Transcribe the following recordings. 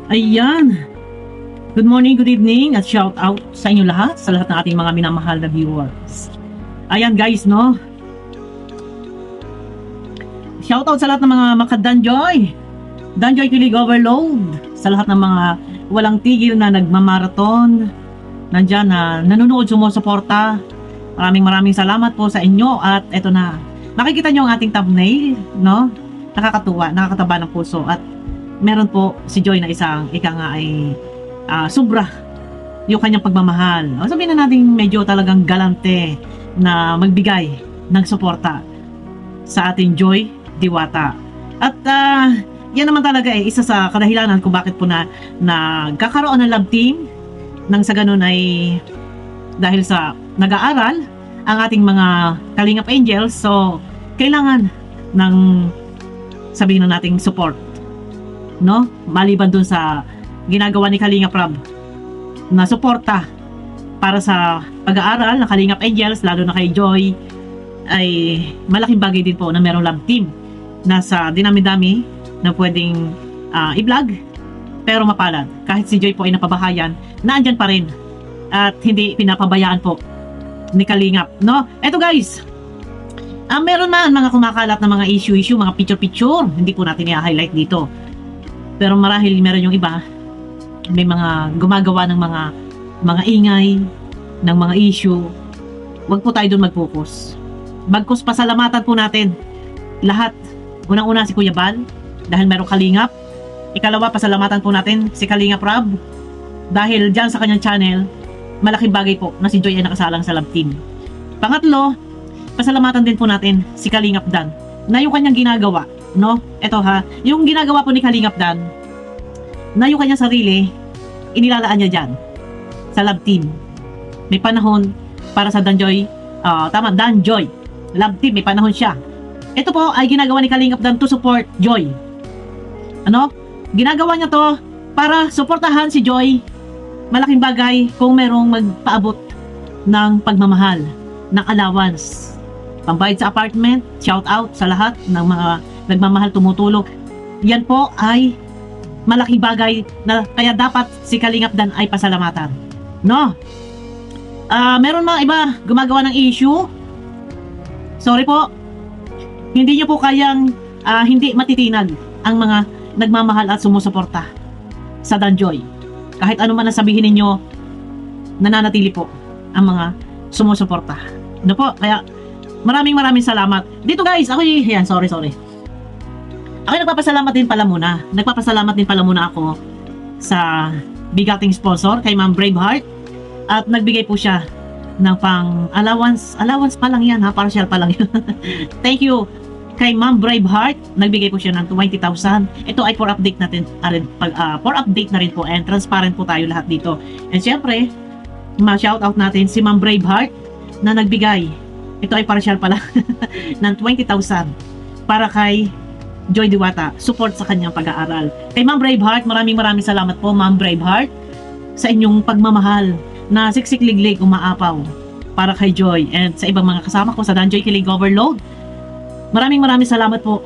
Ayan. Good morning, good evening, at shout out sa inyo lahat, sa lahat ng ating mga minamahal na viewers. Ayan guys, no? Shout out sa lahat ng mga maka-Danjoy. Danjoy Kilig Overload. Sa lahat ng mga walang tigil na nagmamarathon. Nandyan na nanonood, sumusuporta. Maraming salamat po sa inyo. At eto na. Nakikita nyo ang ating thumbnail, no? Nakakatuwa, nakakataba ng puso. At meron po si Joy na isang ika nga ay sobra yung kanyang pagmamahal. O sabihin na natin medyo talagang galante na magbigay ng suporta sa ating Joy Diwata. At yan naman talaga isa sa kadahilanan kung bakit po na nagkakaroon ng love team nang sa ganun ay dahil sa nag-aaral ang ating mga Kalingap Angels. So kailangan ng sabihin na nating support, no? Maliban dun sa ginagawa ni Kalingap Rab na suporta para sa pag-aaral ng Kalingap Angels, lalo na kay Joy, ay malaking bagay din po na merong love team na sa dinami-dami na pwedeng i-vlog pero mapalad. Kahit si Joy po ay napabahayan, naandyan pa rin at hindi pinapabayaan po ni Kalingap, no? Eto guys, meron man mga kumakalat na mga issue, mga picture, hindi po natin i-highlight dito. Pero marahil meron yung iba, may mga gumagawa ng mga ingay, ng mga issue. Huwag po tayo doon mag-focus. Bagkus pasalamatan po natin lahat. Unang-una si Kuya Bal, dahil merong Kalingap. Ikalawa, pasalamatan po natin si Kalingap Rab, dahil dyan sa kanyang channel, malaking bagay po na si Joy ay nakasalang sa love team. Pangatlo, pasalamatan din po natin si Kalingap Dan, na yung kanyang ginagawa, no? Eto ha, yung ginagawa po ni Kalingap Dan, na yung kanyang sarili, inilalaan niya dyan sa love team. May panahon para sa Danjoy, Danjoy love team, may panahon siya. Ito po ay ginagawa ni Kalingap Dan to support Joy. Ano? Ginagawa niya to para suportahan si Joy. Malaking bagay kung merong magpaabot ng pagmamahal, ng allowance, pambayad sa apartment. Shout out sa lahat ng mga nagmamahal, tumutulong. Yan po ay malaking bagay na kaya dapat si Kalingap Dan ay pasalamatan, no? Meron mga iba gumagawa ng issue. Sorry po, hindi nyo po kayang hindi matitinag ang mga nagmamahal at sumusuporta sa Danjoy. Kahit ano man ang sabihin ninyo, nananatili po ang mga sumusuporta, no po? Kaya maraming salamat dito guys. Ako yan, sorry ako nagpapasalamat din pala muna ako sa bigating sponsor kay Ma'am Braveheart, at nagbigay po siya ng pang allowance pa lang yan ha, partial pa lang yun. Thank you kay Ma'am Braveheart, nagbigay po siya ng 20,000. Ito ay for update natin, for update na rin po, and transparent po tayo lahat dito. And syempre, ma-shoutout natin si Ma'am Braveheart na nagbigay, ito ay partial pa lang ng 20,000 para kay Joy Diwata, support sa kanyang pag-aaral. Kay Ma'am Braveheart, maraming salamat po Ma'am Braveheart sa inyong pagmamahal na siksik-liglig umaapaw para kay Joy and sa ibang mga kasama ko sa Danjoy Kilig Overload. Maraming salamat po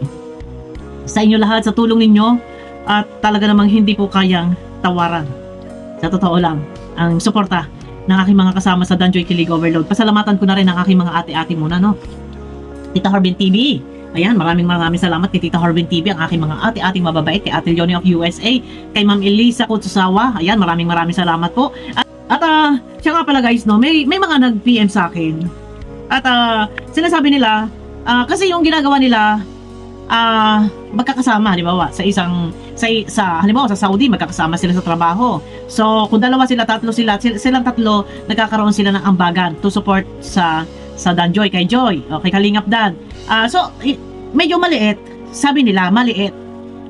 sa inyo lahat, sa tulong ninyo, at talaga namang hindi po kayang tawaran. Sa totoo lang, ang suporta ng aking mga kasama sa Danjoy Kilig Overload. Pasalamatan ko na rin ang aking mga ate-ate muna, no? Tita Harbin TV. Ayan, maraming salamat kay Tita Harbin TV, ang aking mga ate-ating mababait, kay Ate Leonie of USA, kay Ma'am Elisa Kutsusawa. Ayan, maraming salamat po. At siya nga pala guys, no, may mga nag-PM sa akin. At sinasabi nila, kasi yung ginagawa nila, magkakasama, halimbawa, halimbawa sa Saudi, magkakasama sila sa trabaho. So, kung dalawa sila, silang tatlo, nagkakaroon sila ng ambagan to support sa Danjoy, kay Joy, o kay Kalingap Dan. So, medyo maliit. Sabi nila, maliit.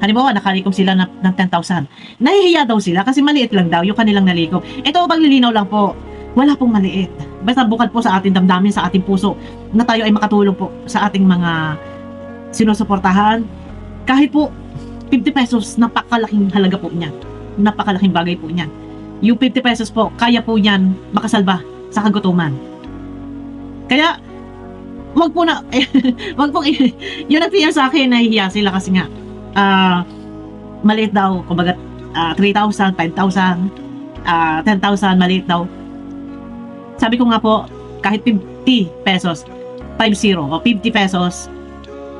Halimbawa, nakalikom sila ng 10,000. Nahihiya daw sila kasi maliit lang daw yung kanilang nalikom. Ito, paglilinaw lang po, wala pong maliit. Basta bukod po sa ating damdamin, sa ating puso, na tayo ay makatulong po sa ating mga sinusuportahan. Kahit po 50 pesos, napakalaking halaga po niyan. Napakalaking bagay po niyan. Yung 50 pesos po, kaya po niyan makasalba sa kagutuman. Kaya, wag po yung nag-PM sa akin, nahihiya sila kasi nga, maliit daw, kumbaga, 3,000, 5,000, 10,000, maliit daw. Sabi ko nga po, kahit 50 pesos, 50 o 50 pesos,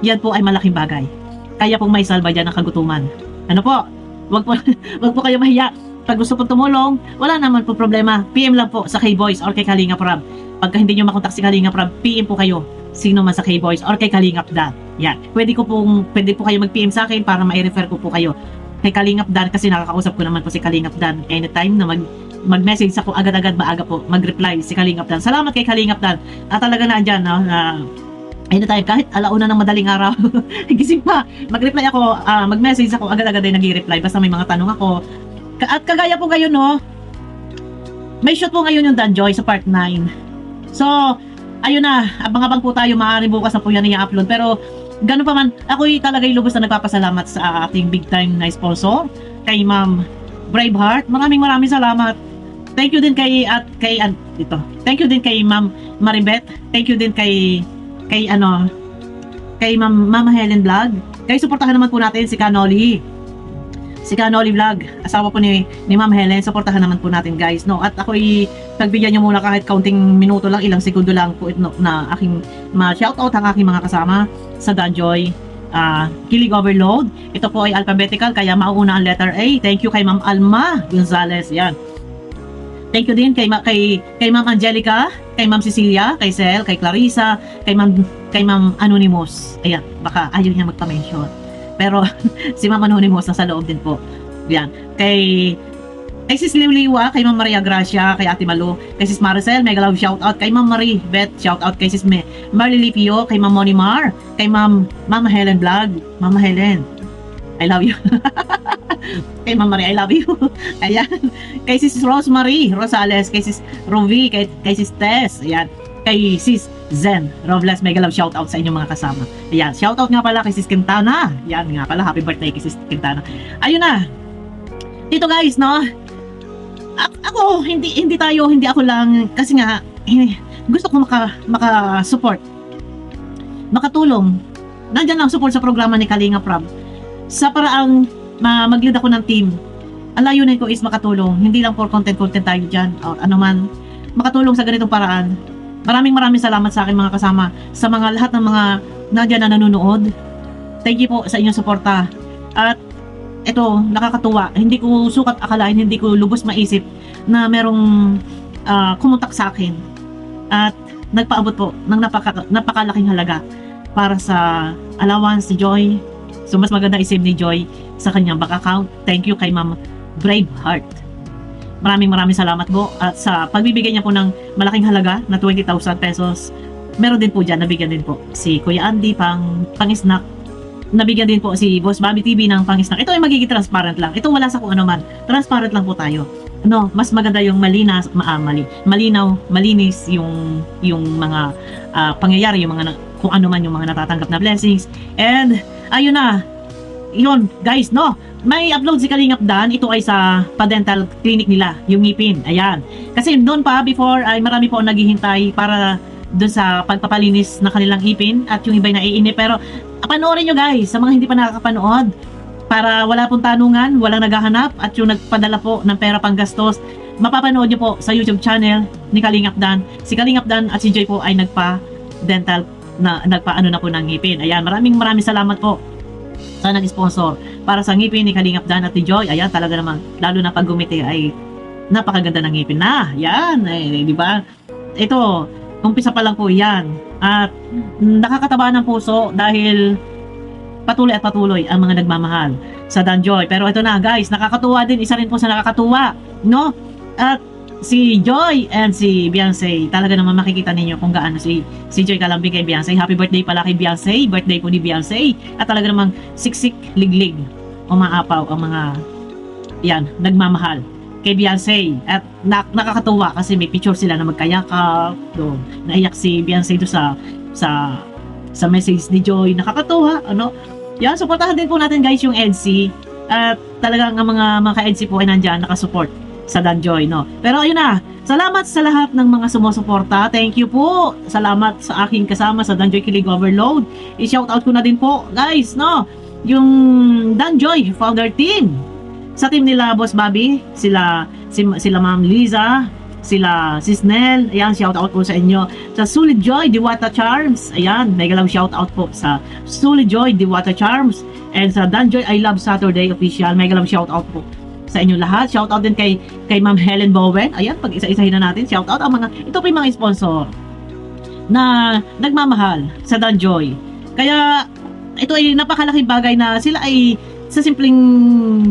yan po ay malaking bagay. Kaya pong may salba dyan ng kagutuman. Ano po? Wag po, wag po kayo mahiya. Pag gusto po tumulong, wala naman po problema. PM lang po sa K-Boys or kay Kalingap Rab. Pagka hindi nyo makontak si Kalingap Rab, PM po kayo. Sino man sa K-Boys or kay Kalingap Dan. Yan. Pwede po kayo mag-PM sa akin para ma-refer ko po kayo kay Kalingap Dan kasi nakakausap ko naman po si Kalingap Dan anytime na mag-message ako agad-agad maaga po mag-reply si Kalingap Dan. Salamat kay Kalingap Dan. At talaga na andyan no, na anytime kahit alauna ng madaling araw gising pa mag-reply ako, mag-message ako agad-agad ay nag-reply basta may mga tanong ako. At kagaya po ngayon no, may shoot po ngayon yung Danjoy sa part 9. So ayun na, abang-abang po tayo, maaari bukas na po yan i-upload. Pero gano'n pa man, ako'y talaga'y lubos na nagpapasalamat sa ating big time na sponsor, kay Ma'am Braveheart. Maraming salamat. Thank you din Thank you din kay Ma'am Maribeth. Thank you din kay Ma'am Helen Vlog. Kaya suportahan naman po natin si Canoli Vlog, asawa po ni Ma'am Helen. Suportahan naman po natin guys, no? At ako'y pagbigyan nyo muna kahit kaunting minuto lang, ilang segundo lang po ito, na aking ma-shoutout ang aking mga kasama sa Danjoy Kilig Overload. Ito po ay alphabetical, kaya mauuna ang letter A. Thank you kay Ma'am Alma Gonzales, yan. Thank you din kay Ma'am Angelica, kay Ma'am Cecilia, kay Sel, kay Clarissa, kay Ma'am Anonymous. Ayan, baka ayaw niya magpa-mention. Pero si Ma'am Anonymous nasa loob din po. Yan. Kay Sis Liwliwa, kay Ma'am Maria Gracia, kay Ate Malu, kay Sis Maricel, mega love shout out, kay Ma'am Marie Beth, shout out kay Sis Marley Lipio, kay Ma'am Moni Mar, kay Ma'am Helen Vlog, Mama Helen, I love you. Kay Ma'am Marie, I love you. Ayan. Kay Sis Rosemary Rosales, kay Sis Rovi, kay Sis Tess, ayan. Kay Sis Zen Robles, mega love shout out sa inyong mga kasama. Ayan, shout out nga pala kay Sis Quintana. Yan nga pala, happy birthday kay Sis Quintana. Ayun na. Dito guys, no? Ako, hindi ako lang, kasi nga, gusto ko maka-support, makatulong. Nandyan lang support sa programa ni Kalingap Rab. Sa paraang mag-lead ako ng team, ang layunin ko is makatulong. Hindi lang for content tayo dyan, or ano man, makatulong sa ganitong paraan. Maraming salamat sa akin mga kasama, sa mga lahat ng mga nandiyan na nanonood. Thank you po sa inyong suporta. At ito, nakakatuwa. Hindi ko sukat akalain, hindi ko lubos maisip na merong kumontak sa akin. At nagpaabot po ng napakalaking halaga para sa allowance ni Joy. So mas maganda isave ni Joy sa kanyang bank account. Thank you kay Ma'am Braveheart. Maraming salamat po at sa pagbibigay niya po ng malaking halaga na 20,000 pesos. Meron din po dyan, nabigyan din po si Kuya Andy pang-snack. Nabigyan din po si Boss Bobby TV ng pang-snack. Ito ay magiging transparent lang. Ito wala sa kung ano man. Transparent lang po tayo. No, mas maganda yung malinaw, malinis yung mga pangyayari, yung mga kung ano man yung mga natatanggap na blessings. And ayun na. Yun, guys, no. May upload si Kalingap Dan. Ito ay sa pa-dental clinic nila, yung ngipin. Ayan. Kasi doon pa before ay marami po naghihintay para doon sa pagpapalinis na kanilang ngipin at yung iba'y naiinip. Pero panoorin nyo guys, sa mga hindi pa nakakapanood, para wala pong tanungan, walang naghahanap at yung nagpadala po ng pera pang gastos, mapapanood nyo po sa YouTube channel ni Kalingap Dan. Si Kalingap Dan at si Joy po ay nagpa-dental nagpa-ano na po ng ngipin. Ayan, maraming salamat po sa nag-sponsor para sa ngipin ni Kalingap Dan at ni Joy. Ayan, talaga naman, lalo na pag gumiti ay napakaganda ng ngipin na. Yan, di ba? Ito, umpisa pa lang po yan. At nakakataba ng puso dahil patuloy ang mga nagmamahal sa Danjoy. Pero ito na guys, nakakatuwa din. Isa rin po sa nakakatuwa, no? At si Joy and si Beyonce, talaga naman makikita ninyo kung gaano si Joy kalambing kay Beyonce. Happy birthday pala kay Beyonce. Birthday po ni Beyonce. At talaga namang siksik, liglig, umaapaw ang mga yan, nagmamahal kay Beyonce. At nakakatuwa kasi may picture sila na magkayakap. Naiyak si Beyonce do sa message ni Joy. Nakakatuwa, ano? Yan, supportahan din po natin guys yung EDC. At talagang ang mga ka-EDC po ay nandyan, nakasupport sa Danjoy, no? Pero ayun na, salamat sa lahat ng mga sumusuporta. Thank you po. Salamat sa aking kasama sa Danjoy Kilig Overload. I-shoutout ko na din po, guys, no? Yung Danjoy founder team. Sa team nila Boss Bobby, sila Ma'am Liza, sila Sis Nel, ayan, shout out po sa inyo. Sa Solid Joy Diwata Charms, ayan, mega lang shout out po sa Solid Joy Diwata Charms. And sa Danjoy I Love Saturday official, mega lang shout out po sa inyo lahat. Shout out din kay Ma'am Helen Bowen. Ayan, pag isa-isahin na natin, shout out ang mga, ito po yung mga sponsor na nagmamahal sa Danjoy. Kaya ito ay napakalaking bagay na sila ay sa simpleng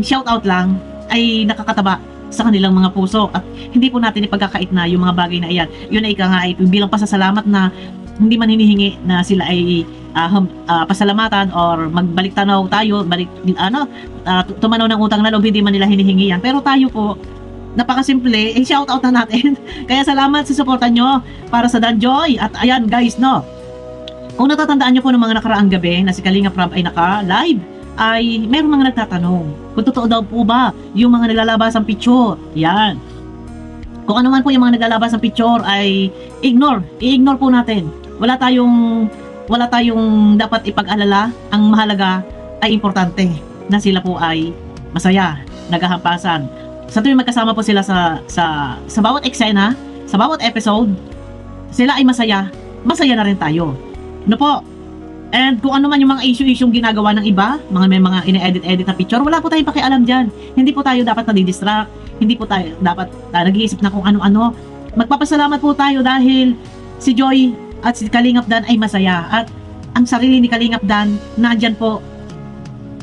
shoutout lang ay nakakataba sa kanilang mga puso at hindi po natin ipagkakait na yung mga bagay na iyan. Yun ay ika nga ay bilang pasasalamat na hindi man hinihingi na sila ay pasalamatan or magbalik tanaw tayo, tumanaw ng utang na loob, hindi man nila hinihingi yan. Pero tayo po, napakasimple, shoutout na natin. Kaya salamat sa suporta nyo para sa Danjoy. At ayan guys, no, kung natatandaan nyo po ng mga nakaraang gabi na si Kalinga Prab ay naka-live, ay meron mga nagtatanong kung totoo daw po ba yung mga naglalabas ang picture. Yan. Kung ano man po yung mga naglalabas ang picture ay i-ignore po natin. Wala tayong dapat ipag-alala. Ang mahalaga ay importante na sila po ay masaya, naghahampasan. Sa tuwing magkasama po sila sa bawat eksena, sa bawat episode, sila ay masaya na rin tayo. No po? And kung ano man yung mga issue-issue ginagawa ng iba, may mga ine-edit na picture, wala po tayong pakialam dyan. Hindi po tayo dapat nadidistract, hindi po tayo dapat nag-iisip na kung ano-ano. Magpapasalamat po tayo dahil si Joy at si Kalingap Dan ay masaya. At ang sarili ni Kalingap Dan, nandyan po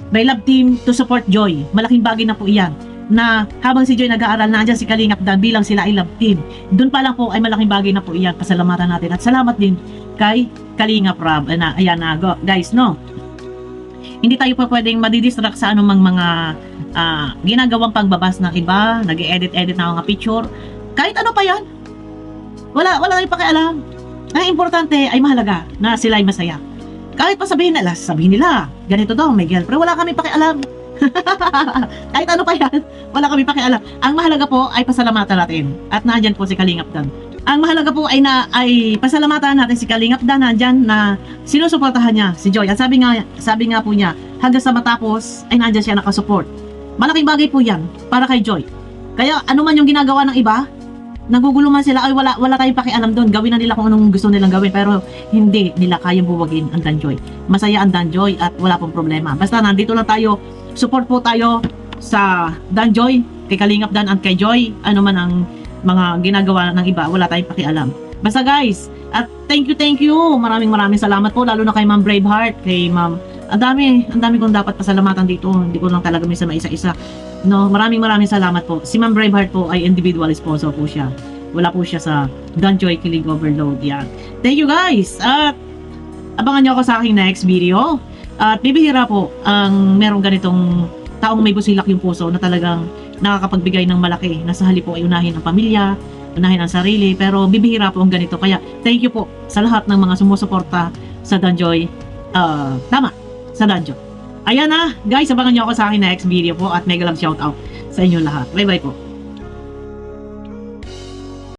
by Love Team to support Joy. Malaking bagay na po iyan. Na habang si Joy nag-aaral, nandyan si Kalingap Dan bilang sila ay Love Team. Doon pa lang po ay malaking bagay na po iyan. Pasalamatan natin. At salamat din kay Kalinga Prab. Ayan na, guys, no? Hindi tayo pa pwedeng madidistract sa anumang mga ginagawang pagbabas ng iba, nag-edit na mga picture. Kahit ano pa yan. Wala tayong pakialam. Ang importante ay mahalaga na sila ay masaya. Kahit pa sabihin nila, ganito daw, may girlfriend, wala kami pakialam. Kahit ano pa yan, wala kami pakialam. Ang mahalaga po ay pasalamatan natin. At nandyan po si Kalingap Dan. Ang mahalaga po ay pasalamatan natin si Kalingap Dan, nandyan na sinusuportahan niya si Joy. At sabi nga po niya, hanggang sa matapos ay nandyan siya nakasupport. Malaking bagay po yan para kay Joy. Kaya ano man yung ginagawa ng iba, nagugulo man sila, ay wala tayong pakialam doon. Gawin na nila kung anong gusto nilang gawin, pero hindi nila kayang buwagin ang Danjoy. Masaya ang Danjoy at wala pong problema. Basta nandito lang tayo, support po tayo sa Danjoy, kay Kalingap Dan at kay Joy. Ano man ang mga ginagawa ng iba, wala tayong pakialam. Basta guys, at thank you. Maraming salamat po, lalo na kay Ma'am Braveheart, kay Ma'am, ang dami kong dapat pasalamatan dito. Hindi ko lang talaga minsan maisa-isa. No, maraming salamat po. Si Ma'am Braveheart po ay individual sponsor po siya. Wala po siya sa Danjoy Kilig Overload. Yan. Thank you guys. At abangan nyo ako sa aking next video. At bibihira po ang merong ganitong taong may busilak yung puso na talagang nakakapagbigay ng malaki, na sa halip po ay unahin ang pamilya, unahin ang sarili, pero bibihira po ang ganito. Kaya thank you po sa lahat ng mga sumusuporta sa Danjoy. Sa Danjoy. Ayan na, guys, abangan nyo ako sa aking next video po at mega love shoutout sa inyo lahat. Bye bye po.